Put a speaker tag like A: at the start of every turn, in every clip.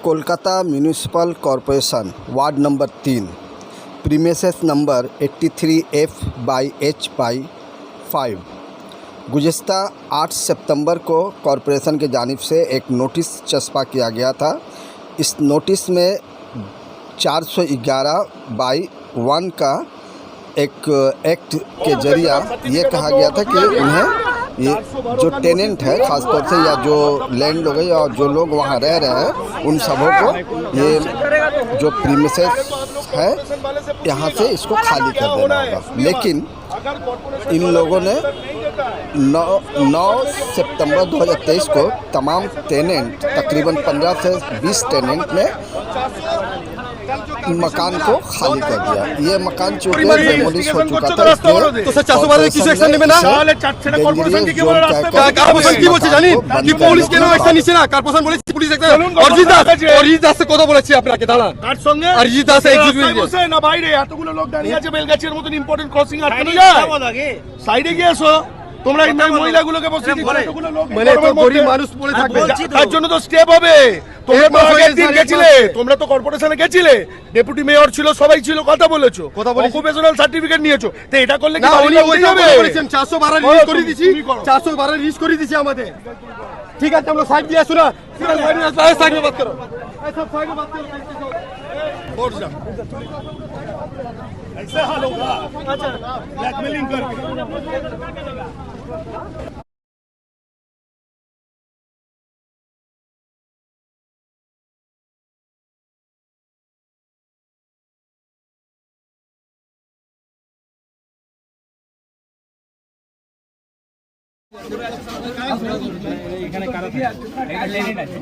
A: Kolkata municipal corporation ward number 3 premises number 83F/H/5 गुज़िश्ता 8 सितंबर को corporation की जानिब से एक नोटिस चस्पा किया गया था। इस नोटिस में 411/1 का एक एक्ट के जरिए ये कहा गया था कि उन्हें ये जो टेनेंट है ख़ास तौर से या जो लैंड लोग या जो लोग वहाँ रह रहे हैं उन सबों को ये जो प्रीमिसेस है यहाँ से इसको खाली कर देना होगा। लेकिन इन लोगों ने 9 सितंबर 2023 को तमाम टेनेंट तकरीबन 15 से 20 टेनेंट ने मकान को खाली कर दिया। ये मकान चूंकि डेमोलिश हो चुका था इसलिए तो 412 किस एक्शन নেবে না তাহলে চাচ্ছে কর্পোরেশন কি বলে রাস্তা কর্পোরেশন কি বলছে জানেন কি পুলিশ কেন অ্যাকশন নিছে না কর্পোরেশন বলেছে পুলিশ একটা অরিজিৎ দাস কথা বলেছি আপনাকে দাঁড়ান কার সঙ্গে অরিজিৎ দাস এক্সিকিউটিভ বসে না বাইরে এতগুলো লোক দাঁড়িয়ে আছে বেলগাছির মতন ইম্পর্টেন্ট ক্রসিং আটকে যায় সাইডে গিয়ে এসো তোমরা এই মহিলাগুলোকে বসিয়ে দিচ্ছ এতগুলো লোক মানে তো গরিব মানুষ পড়ে থাকবে তার জন্য তো স্টেপ হবে। তোমরা আগের দিন গেছিলে তোমরা তো কর্পোরেশনে গেছিলে ডেপুটি মেয়র ছিল সবাই ছিল কথা বলেছো অকুপেশনাল সার্টিফিকেট নিয়েছো তো এটা করলে কি উনি ওইটা বলেছেন 412 রিলিজ করে দিয়েছি 412 রিলিজ করে দিয়েছি আমাদের ঠিক আছে हम लोग साइड दिया सुना साइड में बात करो ऐसा साइड में बात करो और जा ऐसा हाल होगा अच्छा ब्लैकमेलिंग करके এখানে কারা থাকে এটা লেনিন আছে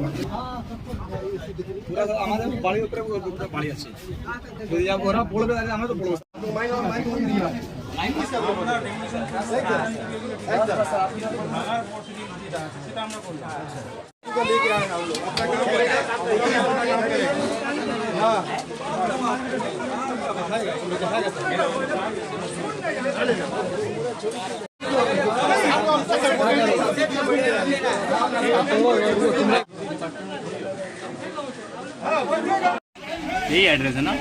A: পুরো আমাদের বাড়ির উপরে বাড়ি আছে যদি ওরা বলবে আমরা তো বলবো লাইন কিসে আপনারা ডেমোলিশন একদম সেটা আমরা করব को लेके आए हम लोग अपना काम करेगा हां यही एड्रेस है ना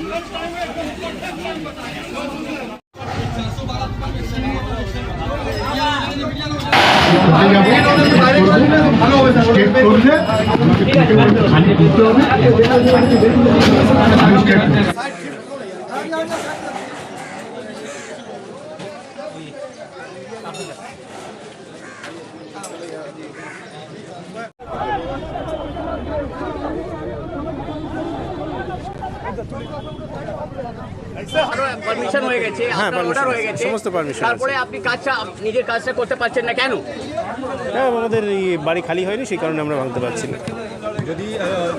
B: পারমিশন হয়ে গেছে আপনার অর্ডার হয়ে গেছে
C: সমস্ত পারমিশন
B: তারপরে আপনি কাজটা নিজের কাজটা করতে পারছেন না কেন?
C: হ্যাঁ আমাদের এই বাড়ি খালি হয়নি সেই কারণে আমরা ভাঙতে পারছি না।
D: যদি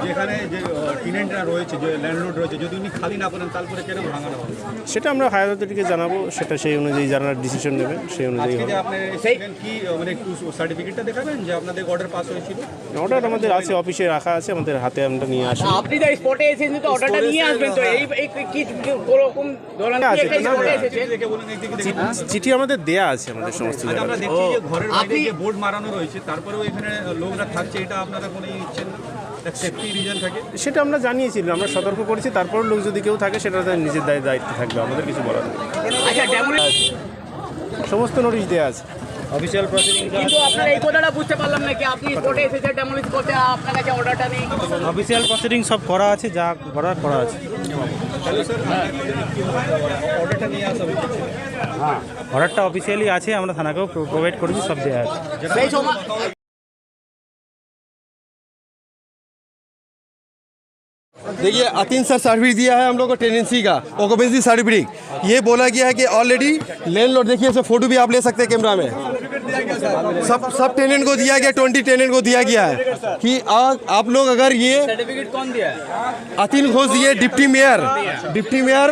D: যেখানে যে টেনেন্টরা রয়েছে যে ল্যান্ডলর্ড রয়েছে যদি উনি খালি না করেন তারপরে কেন ভাঙানো হবে
C: সেটা আমরা হায়ার অথরিটিকে জানাবো, সেটা সেই অনুযায়ী যারা ডিসিশন নেবেন সেই অনুযায়ী হবে।
D: আপনি কি মানে একটু সার্টিফিকেটটা দেখাবেন যে আপনাদের অর্ডার পাস হয়েছিল?
C: অর্ডার আমাদের আছে, অফিসে রাখা আছে, আমাদের হাতে আমরা নিয়ে আসি।
B: আপনি যা স্পটে এসেছেন তো অর্ডারটা নিয়ে আসবেন তো এই কি কোরকম ধরনের
C: চিঠি আমাদের দেয়া আছে আমাদের সমস্ত জায়গায়।
D: আমরা দেখছি যে ঘরের বাইরে যে বোর্ড মারানো রয়েছে তারপরেও এখানে লোকরা থাকছে, এটা আপনারা কোনো ইচ্ছেন সেফটি রিজন থাকে?
C: সেটা আমরা জানিয়েছিলাম, আমরা সতর্ক করেছি, তারপরেও লোক যদি কেউ থাকে সেটা তাদের নিজের দায়িত্ব থাকবে, আমাদের কিছু বলার নেই। সমস্ত নোটিশ দেওয়া আছে অফিসিয়াল প্রসিডিং।
B: কিন্তু আপনারা এই কথাটা বুঝতে পারলাম না কি আপনি স্পটে এসেছেন ডেমোলিশ করতে, আপনার কাছে অর্ডারটা নেই?
C: অফিসিয়াল প্রসিডিং সব করা আছে, যা করার করা আছে।
D: অর্ডারটা নিয়ে আসা হয়েছে?
C: হ্যাঁ অর্ডারটা অফিসিয়ালি আছে, আমরা থানাকেও প্রোভাইড করেছি, সব দেওয়া আছে।
B: সেই সময়
E: देखिए अतीन सर सर्टिफिकेट दिया है हम लोग को टेनेंसी का ऑक्यूपेंसी सर्टिफिकेट। ये बोला गया है कि ऑलरेडी लैंडलॉर्ड, देखिए इसमें फोटो भी आप ले सकते हैं कैमरा में, सब टेनेंट को दिया गया, 20 टेनेंट को दिया गया है कि आप लोग अगर ये
B: सर्टिफिकेट कौन दिया है?
E: अतीन घोष दिए, डिप्टी मेयर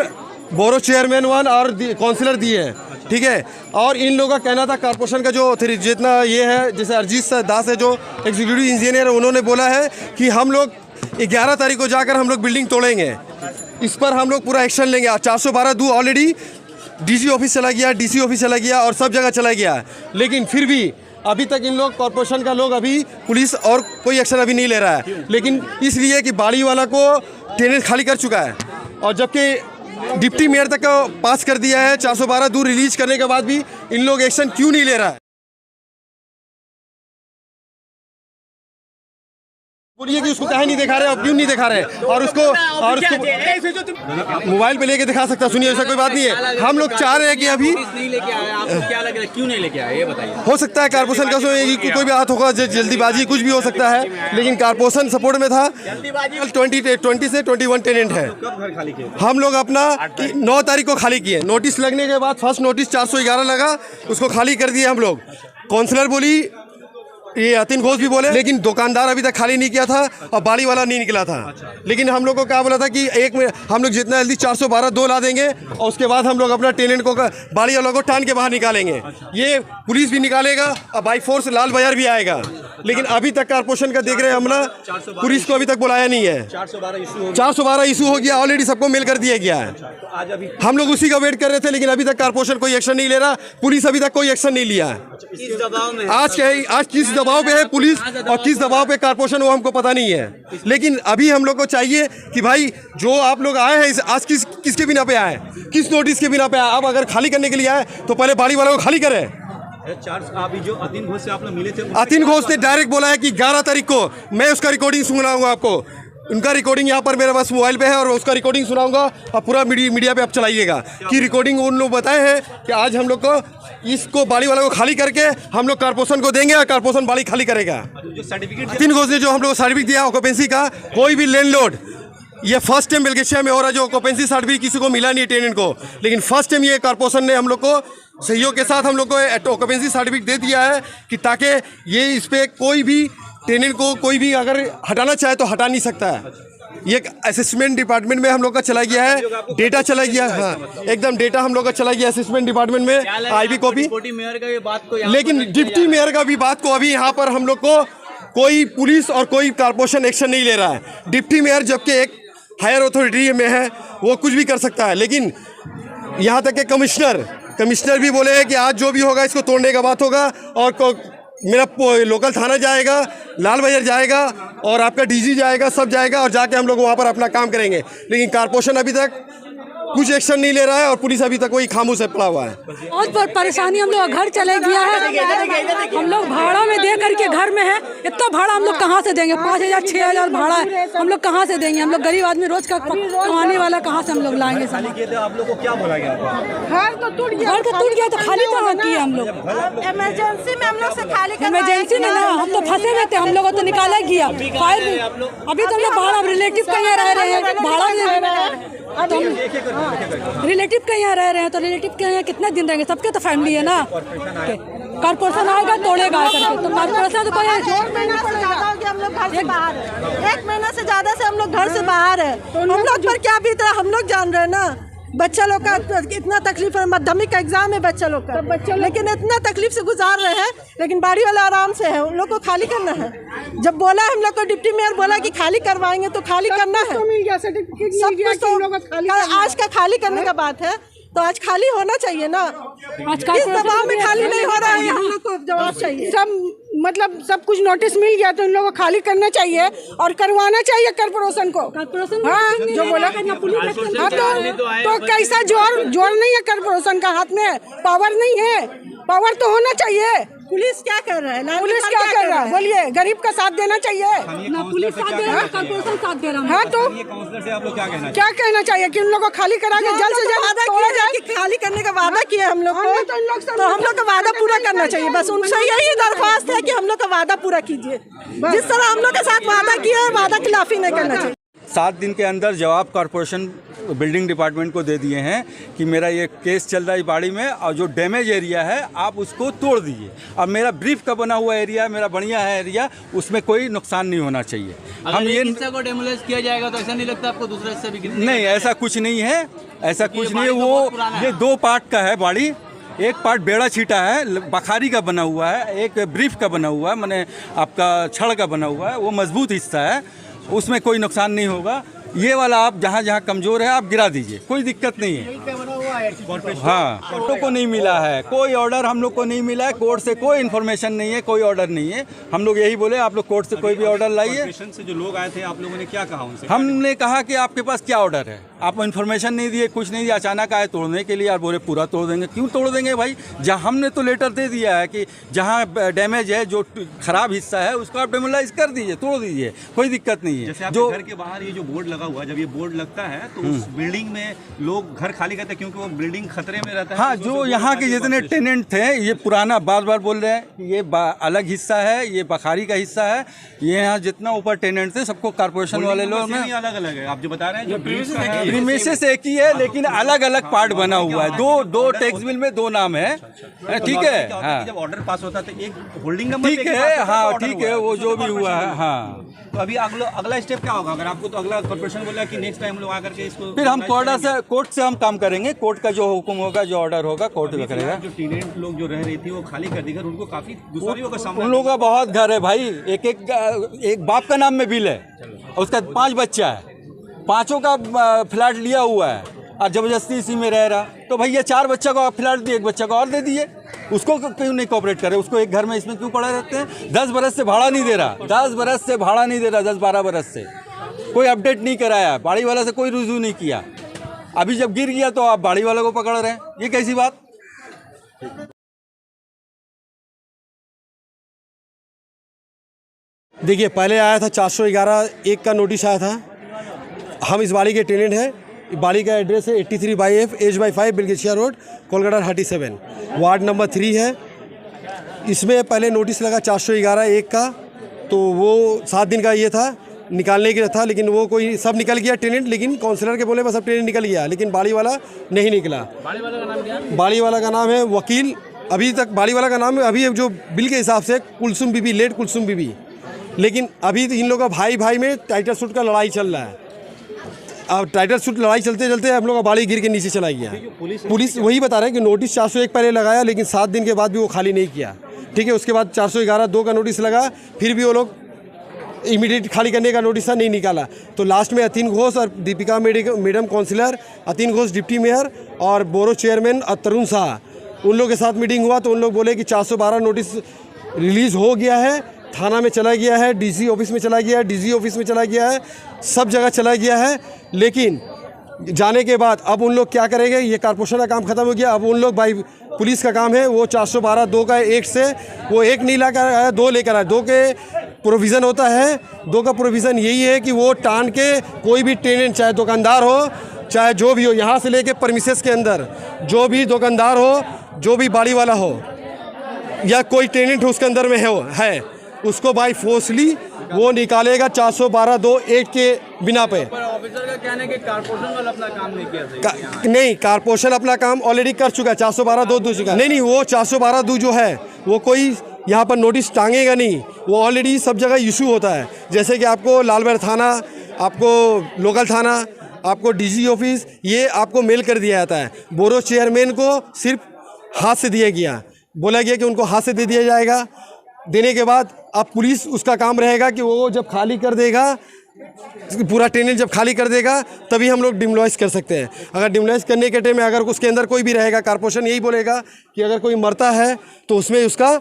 E: बोरो चेयरमैन 1 और काउंसिलर दिए हैं, ठीक है। और इन लोगों का कहना था कॉर्पोरेशन का जो जितना ये है, जैसे अरिजीत दास है जो एग्जीक्यूटिव इंजीनियर है, उन्होंने बोला है कि हम लोग 11 तारीख को जाकर हम लोग बिल्डिंग तोड़ेंगे, इस पर हम लोग पूरा एक्शन लेंगे। 412 ऑलरेडी डीसी ऑफिस चला गया, डीसी ऑफिस चला गया और सब जगह चला गया, लेकिन फिर भी अभी तक इन लोग कॉरपोरेशन का लोग अभी पुलिस और कोई एक्शन अभी नहीं ले रहा है, लेकिन इसलिए कि बाड़ी वाला को टेनेंट खाली कर चुका है और जबकि डिप्टी मेयर तक पास कर दिया है 412 दूर रिलीज करने के बाद भी इन लोग एक्शन क्यों नहीं ले रहा है। बोलिए कि उसको काहे नहीं दिखा रहे, अब क्यों नहीं दिखा रहे, और उसको मोबाइल पे लेके दिखा सकता। सुनिए, ऐसा कोई बात नहीं है। हम लोग चाह रहे हैं कि अभी
B: नहीं लेके आया, आपको क्या लग रहा है क्यों नहीं लेके आया ये बताइए।
E: हो सकता है कारपोरेशन का कोई भी हाथ होगा, जल्दीबाजी कुछ भी हो सकता है, लेकिन कारपोरेशन सपोर्ट में था। 20 से 21 टेनेंट है। हम लोग अपना 9 तारीख को खाली किए, नोटिस लगने के बाद फर्स्ट नोटिस 411 लगा, उसको खाली कर दिए हम लोग। काउंसलर बोली, ये अतिन घोष भी बोले, लेकिन दुकानदार अभी तक खाली नहीं किया था और बाड़ी वाला नहीं निकला था। लेकिन हम लोग को क्या बोला था कि एक में हम लोग जितना जल्दी 412 2 ला देंगे और उसके बाद हम लोग अपना टेनेंट को बाड़ी वालों को टान के बाहर निकालेंगे। ये पुलिस भी निकालेगा और बाई फोर्स लाल बाजार भी आएगा, लेकिन अभी तक कारपोरेशन का देख रहे हैं हमला, पुलिस को अभी तक बुलाया नहीं है। 412 इशू हो गया, ऑलरेडी सबको मेल कर दिया गया है। हम लोग उसी का वेट कर रहे थे, लेकिन अभी तक कारपोरेशन कोई एक्शन नहीं ले रहा, पुलिस अभी तक कोई एक्शन नहीं लिया है। आज किस दबाव पे है पुलिस और किस दबाव पे कारपोरेशन, वो हमको पता नहीं है। लेकिन अभी हम लोग को चाहिए कि भाई जो आप लोग आए हैं आज किसके बिना पे आए, किस नोटिस के बिना पे आए। अब अगर खाली करने के लिए आए तो पहले बाड़ी वालों को खाली करें।
D: अभी जो अतिन घोष से आप लोग मिले थे,
E: अतिन घोष ने डायरेक्ट बोला है कि 11 तारीख को मैं उसका रिकॉर्डिंग सुनाऊंगा आपको। उनका रिकॉर्डिंग यहाँ पर मेरे पास मोबाइल पे है और उसका रिकॉर्डिंग सुनाऊंगा और पूरा मीडिया पे आप चलाइएगा कि रिकॉर्डिंग उन लोग बताए हैं कि आज हम लोग को इसको बाड़ी वाला को खाली करके हम लोग कारपोरेशन को देंगे और कारपोरेशन बाड़ी खाली करेगा।
D: जो सर्टिफिकेट
E: अतिन घोष ने जो हम लोग सर्टिफिकेट दिया ऑक्यूपेंसी का, कोई भी लैंडलॉर्ड, ये फर्स्ट टाइम बेलगेशिया में हो रहा है जो ऑक्यूपेंसी सर्टिफिकेट किसी को मिला नहीं टेनेंट को, लेकिन फर्स्ट टाइम ये कारपोरेशन ने हम लोग को सहयोग के साथ हम लोग को ऑक्यूपेंसी सर्टिफिकेट दे दिया है कि ताकि ये इस पर कोई भी टेनेंट को कोई भी अगर हटाना चाहे तो हटा नहीं सकता है। ये असेसमेंट डिपार्टमेंट में हम लोग का चला गया है, डेटा चला गया, हाँ एकदम डेटा हम लोग का चला गया असेसमेंट डिपार्टमेंट में, आईबी कॉपी। लेकिन डिप्टी मेयर का भी बात को अभी यहाँ पर हम लोग को कोई पुलिस और कोई कारपोरेशन एक्शन नहीं ले रहा है। डिप्टी मेयर जबकि एक हायर अथॉरिटी में है, वो कुछ भी कर सकता है, लेकिन यहाँ तक के कमिश्नर भी बोले हैं कि आज जो भी होगा इसको तोड़ने का बात होगा और मेरा लोकल थाना जाएगा, लाल बाजार जाएगा और आपका डीजी जाएगा, सब जाएगा और जाके हम लोग वहाँ पर अपना काम करेंगे। लेकिन कारपोरेशन अभी तक कुछ एक्शन नहीं ले रहा है और पुलिस अभी तक वही खामोश है पड़ा हुआ है।
F: बहुत परेशानी, हम लोग घर चले गया है, हम लोग भाड़ा में दे करके घर में है। इतना भाड़ा हम लोग कहाँ से देंगे? 5000 6000 भाड़ा है, हम लोग कहाँ से देंगे? हम लोग गरीब आदमी रोज का कमाने वाला कहाँ से हम लोग लाएंगे?
D: आप लोग को क्या बोला गया?
F: घर तो टूट गया तो खाली कहाँ किए हम लोग?
G: इमरजेंसी में हम लोग से खाली
F: इमरजेंसी में ना, हम तो फंसे हुए थे, हम लोग तो निकाला गया। अभी तो हम लोग भाड़ा रिलेटिव का यहाँ रह रहे हैं, भाड़ा रिलेटिव के यहाँ रह रहे हैं तो रिलेटिव के यहाँ कितने दिन रहेंगे? सबके तो फैमिली है ना। कारपोरेशन आएगा तोड़ेगा करके, तो कारपोरेशन तो कोई
G: हम लोग घर से बाहर है, 1 महीना से ज्यादा से हम लोग घर से बाहर है। हम लोग पर क्या बीत रहा है हम लोग जान रहे हैं ना। बच्चा लोग का इतना तकलीफ है, माध्यमिक का एग्जाम है बच्चा लोग का, लेकिन इतना तकलीफ से गुजार रहे हैं, लेकिन बाड़ी वाला आराम से है। उन लोग को खाली करना है। जब बोला हम लोग को डिप्टी मेयर बोला कि खाली करवाएंगे तो खाली करना है। सब कुछ तो आज का खाली करने का बात है, तो आज खाली होना चाहिए ना। इस दबाव में खाली नहीं हो रहा है, हम लोग को जवाब चाहिए।
F: सब मतलब सब कुछ नोटिस मिल गया तो इन लोगों को खाली करना चाहिए और करवाना चाहिए कारपोरेशन को। हाँ, जो बोला हाँ, तो कैसा जोर नहीं है कारपोरेशन का हाथ में, पावर नहीं है, पावर तो होना चाहिए।
G: पुलिस क्या कर रहा है?
F: पुलिस क्या कर रहा है? बोलिए, गरीब का साथ देना चाहिए ना। पुलिस साथ दे रहा है, कारपोरेशन साथ दे रहा है। हाँ, तो क्या कहना चाहिए कि उन लोगों को खाली करा के जल्द से जल्द तोड़ा जाए?
G: खाली करने का वादा किया हम लोग को, तो हम लोग का वादा पूरा करना चाहिए। बस उनसे यही दरख्वास्त है कि हम लोग का वादा पूरा कीजिए। जिस तरह हम लोग के साथ वादा किया है, वादा खिलाफी नहीं करना चाहिए।
D: 7 दिन के अंदर जवाब कॉरपोरेशन बिल्डिंग डिपार्टमेंट को दे दिए हैं कि मेरा ये केस चल रहा है बाड़ी में और जो डैमेज एरिया है आप उसको तोड़ दीजिए। अब मेरा ब्रीफ का बना हुआ एरिया, मेरा बढ़िया है एरिया, उसमें कोई नुकसान नहीं होना चाहिए। हम ये
B: हिस्सा को डेमोलिश किया जाएगा तो ऐसा नहीं लगता आपको दूसरा हिस्सा भी?
D: नहीं, ऐसा कुछ नहीं है, ऐसा कुछ नहीं है। वो ये 2 पार्ट का है बाड़ी। एक पार्ट बेड़ा छीटा है, बखारी का बना हुआ है, एक ब्रीफ का बना हुआ है, माने आपका छड़ का बना हुआ है, वो मजबूत हिस्सा है, उसमें कोई नुकसान नहीं होगा। ये वाला आप जहाँ जहाँ कमज़ोर है आप गिरा दीजिए, कोई दिक्कत नहीं है। हाँ, कोर्टों को नहीं मिला है, कोई ऑर्डर हम लोग को नहीं मिला है, कोर्ट से कोई इन्फॉर्मेशन नहीं है, कोई ऑर्डर नहीं है। हम लोग यही बोले आप लोग कोर्ट से कोई भी ऑर्डर लाइए।
C: कॉर्पोरेशन से जो लोग आए थे आप लोगों ने क्या कहा उनसे?
D: हमने कहा कि आपके पास क्या ऑर्डर है, आप इन्फॉर्मेशन नहीं दिए, कुछ नहीं दिया, अचानक आए तोड़ने के लिए और बोले पूरा तोड़ देंगे। क्यों तोड़ देंगे भाई? जहाँ हमने तो लेटर दे दिया है कि जहाँ डैमेज है, जो खराब हिस्सा है उसको आप डेमोलाइज कर दीजिए, तोड़ दीजिए, कोई दिक्कत नहीं है।
C: जैसे आपके
D: जो
C: घर के बाहर ये जो बोर्ड लगा हुआ है, जब ये बोर्ड लगता है तो उस बिल्डिंग में लोग घर खाली करते हैं क्योंकि वो बिल्डिंग खतरे में रहता है।
D: हाँ, जो यहाँ के जितने टेनेंट थे, ये पुराना बार बार बोल रहे हैं कि ये अलग हिस्सा है, ये बखारी का हिस्सा है। ये यहाँ जितना ऊपर टेनेंट थे सबको कारपोरेशन वाले लोग ने
C: अलग अलग है। आप जो बता रहे हैं
D: प्रीमिसेस एक ही है, लेकिन अलग अलग पार्ट बना हुआ है। दो टैक्स बिल में दो नाम है, ठीक है। हाँ,
C: जब ऑर्डर पास होता है तो एक होल्डिंग नंबर
D: ठीक है, हाँ ठीक है, वो जो भी हुआ है। हाँ,
C: तो अभी अगला स्टेप क्या होगा? अगर आपको तो अगला कॉर्पोरेशन बोला कि नेक्स्ट टाइम लोग आकर के इसको
D: फिर हम कोर्ट से हम काम करेंगे। कोर्ट का जो हुक्म होगा, जो ऑर्डर होगा, कोर्ट में करेगा।
C: जो टेनेंट लोग जो रह रही थी वो खाली कर दी घर, उनको काफी दुश्वारियों का सामना।
D: उन लोगों का बहुत घर है भाई, एक बाप का नाम में बिल है, उसका 5 बच्चा है, पांचों का फ्लैट लिया हुआ है और जबरदस्ती इसी में रह रहा। तो भैया 4 बच्चा को फ्लैट दिए, एक बच्चा को और दे दिए, उसको क्यों नहीं कोऑपरेट करे? उसको एक घर में इसमें क्यों पड़े रहते हैं? 10 बरस से भाड़ा नहीं दे रहा, 10 बरस से भाड़ा नहीं दे रहा, 10-12 बरस से कोई अपडेट नहीं कराया, बाड़ी वाला से कोई रुजू नहीं किया। अभी जब गिर गया तो आप बाड़ी वाला को पकड़ रहे हैं, ये कैसी बात?
E: देखिए, पहले आया था 411(1) का नोटिस आया था। हम इस बाड़ी के टेनेंट हैं। बाड़ी का एड्रेस है 83/F H/5 Belgachia road, Kolkata 37, ward number 3 है। इसमें पहले नोटिस लगा 411(1) का, तो वो 7 दिन का ये था, निकालने के लिए था, लेकिन वो कोई सब निकल गया टेनेंट, लेकिन काउंसलर के बोले बस अब टेनेंट निकल गया, लेकिन बाड़ी वाला नहीं निकला। बाड़ी वाला का नाम क्या है? बाड़ी वाला का नाम है वकील। अभी तक बाड़ी वाला का नाम है, अभी जो बिल के हिसाब से कुलसुम बीबी, लेट कुलसुम बीबी, लेकिन अभी इन लोगों का भाई में टाइटल सूट का लड़ाई चल रहा है। अब टाइटल सूट लड़ाई चलते चलते हम लोग का बाड़ी गिर के नीचे चला गया। पुलिस वही बता रहे हैं कि नोटिस 401 पहले लगाया, लेकिन 7 दिन के बाद भी वो खाली नहीं किया, ठीक है। उसके बाद 411(2) का नोटिस लगा, फिर भी वो लोग इमीडिएट खाली करने का नोटिस नहीं निकाला। तो लास्ट में अतीन घोष और Deepika madam councillor, Atin Ghosh deputy mayor और बोरो चेयरमैन तरुण शाह, उन लोग के साथ मीटिंग हुआ। तो उन लोग बोले कि 412 नोटिस रिलीज़ हो गया है, थाना में चला गया है, डीसी ऑफिस में चला गया है, डीजी ऑफिस में चला गया है, सब जगह चला गया है। लेकिन जाने के बाद अब उन लोग क्या करेंगे? ये कॉर्पोरेशन का काम खत्म हो गया, अब उन लोग भाई पुलिस का काम है, वो 412(2) का एक्ट से वो 1 नहीं लाकर आया, 2 लेकर आया। 2 के प्रोविज़न होता है, 2 का प्रोविज़न यही है कि वो टान के कोई भी टेनेंट, चाहे दुकानदार हो, चाहे जो भी हो, यहाँ से लेके परमिसेस के अंदर जो भी दुकानदार हो, जो भी बाड़ी वाला हो या कोई टेनेंट उसके अंदर में है उसको बाई फोर्सली वो निकालेगा 412(2) एक्ट के बिना पे।
B: ऑफिसर का कहना है कि कारपोरेशन वाला अपना काम नहीं किया
E: नहीं, कारपोरेशन अपना काम ऑलरेडी कर चुका है, 412(2) दे चुका है। नहीं, वो 412(2) जो है वो कोई यहाँ पर नोटिस टांगेगा नहीं, वो ऑलरेडी सब जगह इशू होता है। जैसे कि आपको लालबाग थाना, आपको लोकल थाना, आपको डीजी ऑफिस, ये आपको मेल कर दिया जाता है। बोरो चेयरमैन को सिर्फ हाथ से दिया गया, बोला गया कि उनको हाथ से दे दिया जाएगा। देने के बाद अब पुलिस उसका काम रहेगा कि वो जब खाली कर देगा, पूरा टेनेंट जब खाली कर देगा तभी हम लोग डिमोलिश कर सकते हैं। अगर डिमोलिश करने के टाइम में अगर उसके अंदर कोई भी रहेगा, कॉर्पोरेशन यही बोलेगा कि अगर कोई मरता है तो उसमें उसका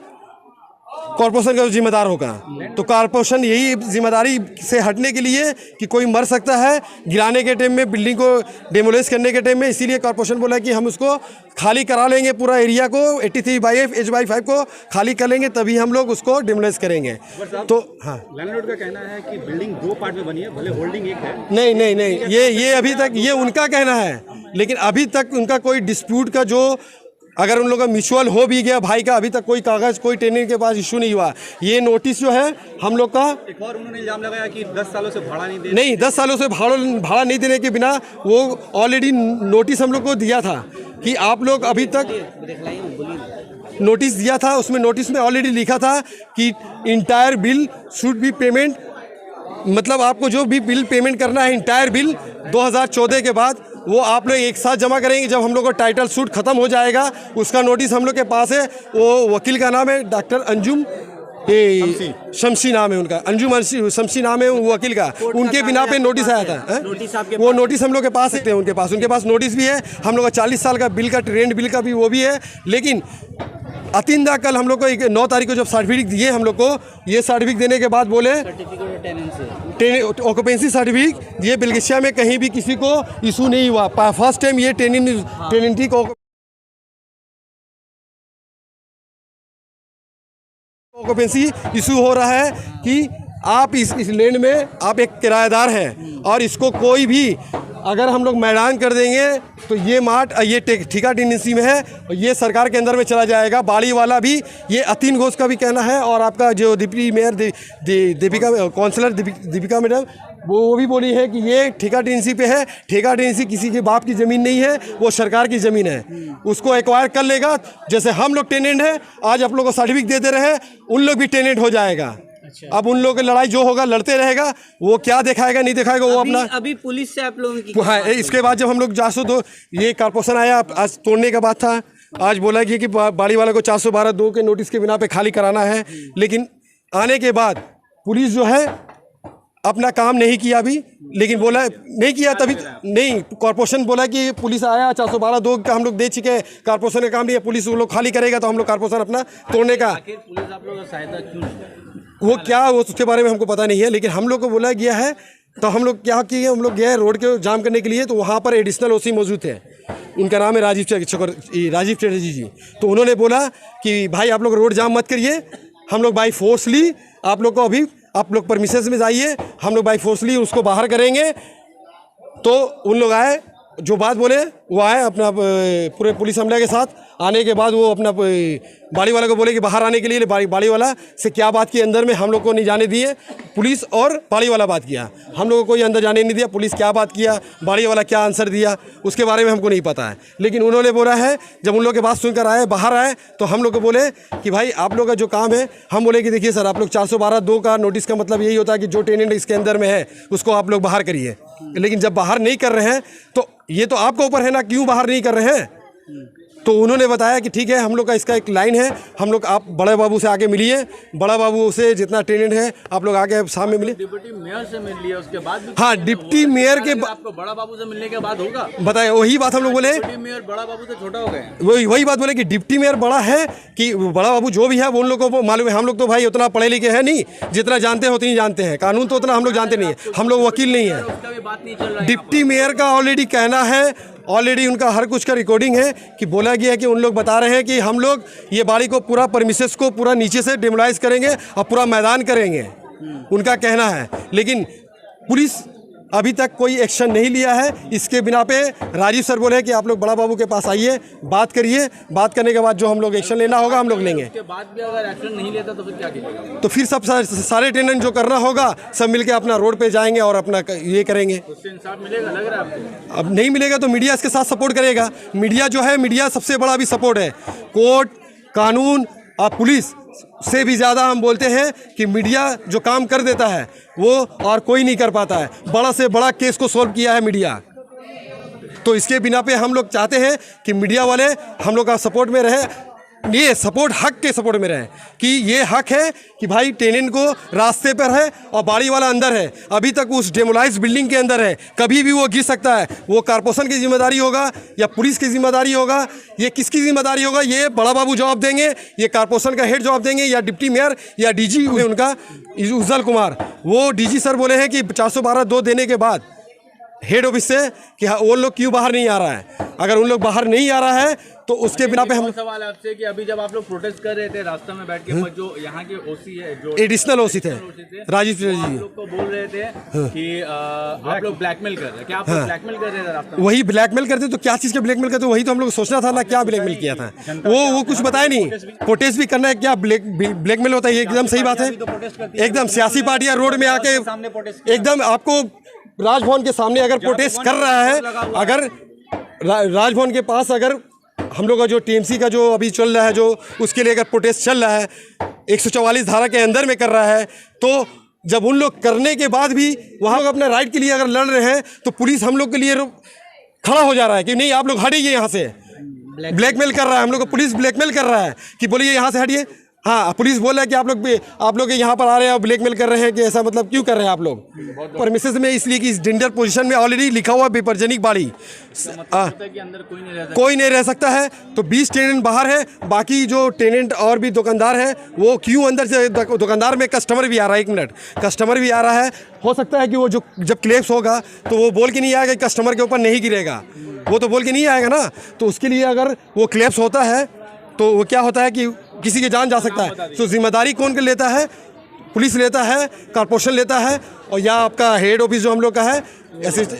E: कॉर्पोरेशन का जिम्मेदार होगा। तो कॉर्पोरेशन यही जिम्मेदारी से हटने के लिए कि कोई मर सकता है गिराने के टाइम में, बिल्डिंग को डेमोलिश करने के टाइम में, इसीलिए कॉर्पोरेशन बोला कि हम उसको खाली करा लेंगे, पूरा एरिया को 83/F H/5 को खाली कर लेंगे, तभी हम लोग उसको डेमोलिश करेंगे। तो हाँ,
C: लैंडलॉर्ड का कहना है कि बिल्डिंग 2 पार्ट में बनी है, भले होल्डिंग एक है।
E: नहीं, ये अभी तक ये उनका कहना है, लेकिन अभी तक उनका कोई डिस्प्यूट का जो अगर उन लोगों का म्यूचुअल हो भी गया भाई का, अभी तक कोई कागज़ कोई टेनेंट के पास इशू नहीं हुआ। ये नोटिस जो है हम लोग का,
C: एक और उन्होंने इल्जाम लगाया कि 10 सालों से भाड़ा नहीं दे,
E: नहीं 10 सालों से भाड़ा नहीं देने के बिना वो ऑलरेडी नोटिस हम लोग को दिया था कि आप लोग अभी तक नोटिस दिया था। उसमें नोटिस में ऑलरेडी लिखा था कि entire bill should be payment, मतलब आपको जो भी बिल पेमेंट करना है इंटायर बिल 2014 के बाद वो आप लोग एक साथ जमा करेंगे। जब हम लोग का टाइटल सूट ख़त्म हो जाएगा उसका नोटिस हम लोग के पास है। वो वकील का नाम है डॉक्टर अंजुम ये शमसी नाम है उनका, अंजुम शमसी नाम है वो वकील का, उनके बिना पे नोटिस आया था। वो नोटिस हम लोग के पास थे, उनके पास नोटिस भी है, हम लोग का 40 साल का बिल का रेंट बिल का भी वो भी है। लेकिन अतिंदा कल हम लोग को 9 तारीख को जब सर्टिफिकेट दिए हम लोग को, ये सर्टिफिकेट देने के बाद बोले ऑक्यूपेंसी सर्टिफिकेट ये बेलगेशिया में कहीं भी किसी को इशू नहीं हुआ। फर्स्ट टाइम ये टेनेंटी को ऑक्यूपेंसी इशू हो रहा है कि आप इस लैंड में आप एक किराएदार हैं और इसको कोई भी अगर हम लोग मैदान कर देंगे तो ये मार्ट ये ठेका टेनेंसी में है और ये सरकार के अंदर में चला जाएगा। बाड़ी वाला भी ये अतीन घोष का भी कहना है और आपका जो deputy mayor Deepika councillor Deepika madam वो भी बोली है कि ये ठेका टेनेंसी पे है। ठेका टेनेंसी किसी के बाप की ज़मीन नहीं है, वो सरकार की ज़मीन है, उसको एक्वायर कर लेगा। जैसे हम लोग टेनेंट हैं, आज आप लोग को सर्टिफिकेट दे दे रहे हैं, उन लोग भी टेनेंट हो जाएगा। अब उन लोगों की लड़ाई जो होगा लड़ते रहेगा, वो क्या दिखाएगा नहीं दिखाएगा वो अपना।
B: अभी पुलिस से आप लोगों की
E: हाँ, इसके बाद जब हम लोग 402 ये कारपोरेशन आया, आज तोड़ने का बात था, आज बोला कि बाड़ी वाले को 412(2) के नोटिस के बिना पे खाली कराना है। लेकिन आने के बाद पुलिस जो है अपना काम नहीं किया अभी, लेकिन बोला नहीं किया तभी नहीं। कॉर्पोरेशन बोला कि पुलिस आया 412(2) का हम लोग दे चुके हैं, कॉर्पोरेशन का काम नहीं है, पुलिस वो लोग खाली करेगा तो हम लोग कॉर्पोरेशन अपना तोड़ने का।
B: पुलिस आप लोगों का सहायता क्यों नहीं?
E: वो क्या वो उसके बारे में हमको पता नहीं है, लेकिन हम लोग को बोला गया है तो हम लोग क्या किए, हम लोग गए रोड के जाम करने के लिए। तो वहाँ पर एडिशनल ओसी मौजूद थे, उनका नाम है राजीव चटर्जी जी। तो उन्होंने बोला कि भाई आप लोग रोड जाम मत करिए, हम लोग बाई फोर्सली आप लोग को अभी आप लोग परमिशन में जाइए, हम लोग बाई फोर्सली उसको बाहर करेंगे। तो उन लोग आए, जो बात बोले वो आए अपना पूरे पुलिस अमला के साथ। आने के बाद वो अपना बाड़ी वाला को बोले कि बाहर आने के लिए। बाड़ी वाला से क्या बात की अंदर में हम लोग को नहीं जाने दिए, पुलिस और बाड़ी वाला बात किया, हम लोगों को कोई अंदर जाने नहीं दिया। पुलिस क्या बात किया, बाड़ी वाला क्या आंसर दिया, उसके बारे में हमको नहीं पता है। लेकिन उन्होंने बोला है, जब उन लोग की बात सुनकर आए बाहर आए तो हम लोग को बोले कि भाई आप लोग का जो काम है, हम बोले कि देखिए सर आप लोग 412(2) का नोटिस का मतलब यही होता है कि जो टेनेंट इसके अंदर में है उसको आप लोग बाहर करिए। लेकिन जब बाहर नहीं कर रहे हैं तो ये तो आपके ऊपर है ना, क्यों बाहर नहीं कर रहे हैं। तो उन्होंने बताया कि ठीक है, हम लोग का इसका एक लाइन है, हम लोग आप बड़े बाबू से आके मिलिए, बड़ा बाबू से जितना टेनेंट है आप लोग आके सामने मिलिए।
B: डिप्टी मेयर से मिल लिया उसके बाद भी
E: हाँ, डिप्टी मेयर के
B: आपको बड़ा बाबू से मिलने के बाद होगा,
E: बताए वही बात हम लोग बोले।
B: डिप्टी मेयर बड़ा बाबू से छोटा हो गए,
E: वही बात बोले कि डिप्टी मेयर बड़ा है कि बड़ा बाबू जो भी है वो उन लोगों को मालूम है। हम लोग तो भाई उतना पढ़े लिखे हैं नहीं, जितना जानते हैं उतनी जानते हैं, कानून तो उतना हम लोग जानते नहीं है, हम लोग वकील नहीं है।
B: उसका भी बात नहीं चल रहा है।
E: डिप्टी मेयर का ऑलरेडी कहना है, ऑलरेडी उनका हर कुछ का रिकॉर्डिंग है कि बोला गया है कि उन लोग बता रहे हैं कि हम लोग ये बाड़ी को पूरा परमिसेस को पूरा नीचे से डेमोलाइज करेंगे और पूरा मैदान करेंगे, उनका कहना है। लेकिन पुलिस अभी तक कोई एक्शन नहीं लिया है। इसके बिना पे राजीव सर बोले कि आप लोग बड़ा बाबू के पास आइए, बात करिए, बात करने के बाद जो हम लोग एक्शन लेना होगा हम लोग लेंगे।
B: उसके बाद भी अगर एक्शन नहीं लेता तो फिर क्या कीजिएगा?
E: तो फिर सब सारे टेनेंट जो करना होगा सब मिलके अपना रोड पे जाएंगे और अपना ये करेंगे।
B: उससे इंसाफ मिलेगा लग रहा है आपको?
E: अब नहीं मिलेगा तो मीडिया इसके साथ सपोर्ट करेगा। मीडिया जो है, मीडिया सबसे बड़ा भी सपोर्ट है। कोर्ट, कानून और पुलिस से भी ज़्यादा हम बोलते हैं कि मीडिया जो काम कर देता है वो और कोई नहीं कर पाता है। बड़ा से बड़ा केस को सॉल्व किया है मीडिया। तो इसके बिना पे हम लोग चाहते हैं कि मीडिया वाले हम लोग का सपोर्ट में रहे, ये सपोर्ट हक के सपोर्ट में रहे कि ये हक है कि भाई टेनेंट को रास्ते पर है और बाड़ी वाला अंदर है, अभी तक उस डेमोलाइज बिल्डिंग के अंदर है, कभी भी वो गिर सकता है। वो कॉर्पोरेशन की जिम्मेदारी होगा या पुलिस की जिम्मेदारी होगा, ये किसकी जिम्मेदारी होगा, ये बड़ा बाबू जवाब देंगे, ये कॉर्पोरेशन का हेड जवाब देंगे, या डिप्टी मेयर या डीजी उनका उज्जवल कुमार। वो डीजी सर बोले हैं कि 412(2) देने के बाद हेड ऑफिस से कि हाँ वो लोग क्यों बाहर नहीं आ रहा है। अगर उन लोग बाहर नहीं आ रहा है तो उसके बिना पे हम
B: सवाल आपसे कि अभी जब आप लोग प्रोटेस्ट कर रहे थे रास्ते में बैठ के, जो यहाँ के ओसी है, जो
E: एडिशनल ओसी थे राजीव जी,
B: आप लोग को बोल रहे थे कि आप लोग ब्लैकमेल कर रहे हैं, क्या आप लोग ब्लैकमेल कर रहे थे रास्ते में?
E: वही ब्लैकमेल करते तो क्या चीज़ का ब्लैकमेल करते, वही तो हम लोग सोचना था ना, क्या ब्लैकमेल किया था। वो कुछ बताया नहीं। प्रोटेस्ट भी करना है, क्या ब्लैकमेल होता है, ये एकदम सही बात है। एकदम सियासी पार्टियां रोड में आके एकदम आपको राजभवन के सामने अगर प्रोटेस्ट कर रहा है, अगर राजभवन के पास अगर हम लोग का जो टीएमसी का जो अभी चल रहा है, जो उसके लिए अगर प्रोटेस्ट चल रहा है 144 धारा के अंदर में कर रहा है, तो जब उन लोग करने के बाद भी वहाँ लोग अपने राइट के लिए अगर लड़ रहे हैं तो पुलिस हम लोग के लिए खड़ा हो जा रहा है कि नहीं आप लोग हटिए यहाँ से। ब्लैकमेल कर रहा है हम लोग को, पुलिस ब्लैकमेल कर रहा है कि बोलिए यहाँ से हटिए। हाँ, पुलिस बोल रहा है कि आप लोग यहाँ पर आ रहे हैं और ब्लैकमेल कर रहे हैं कि ऐसा, मतलब क्यों कर रहे हैं आप लोग परमिसेस में? इसलिए कि इस डेंजर पोजीशन में ऑलरेडी लिखा हुआ विपज्जनिक बाड़ी, कोई नहीं रह सकता है। तो 20 टेनेंट बाहर है, बाकी जो टेनेंट और भी दुकानदार है वो क्यों अंदर से? दुकानदार में कस्टमर भी आ रहा है, 1 मिनट, कस्टमर भी आ रहा है। हो सकता है कि वो जो जब क्लेप्स होगा तो वो बोल के नहीं आएगा कि कस्टमर के ऊपर नहीं गिरेगा, वो तो बोल के नहीं आएगा ना। तो उसके लिए अगर वो क्लेप्स होता है तो वो क्या होता है कि किसी की जान जा सकता है। तो जिम्मेदारी कौन कर लेता है? पुलिस लेता है, कॉर्पोरेशन लेता है, और या आपका हेड ऑफिस जो हम लोग का है,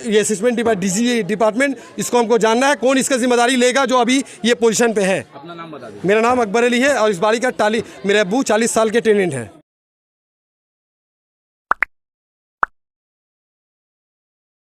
E: ये असिस्टेंट डीजी डिपार्टमेंट, इसको हमको जानना है कौन इसका जिम्मेदारी लेगा जो अभी ये पोजीशन पे है।
B: अपना नाम बता दीजिए।
E: मेरा नाम अकबर अली है और इस बाड़ी का मेरे अब्बू 40 साल के टेनेंट हैं।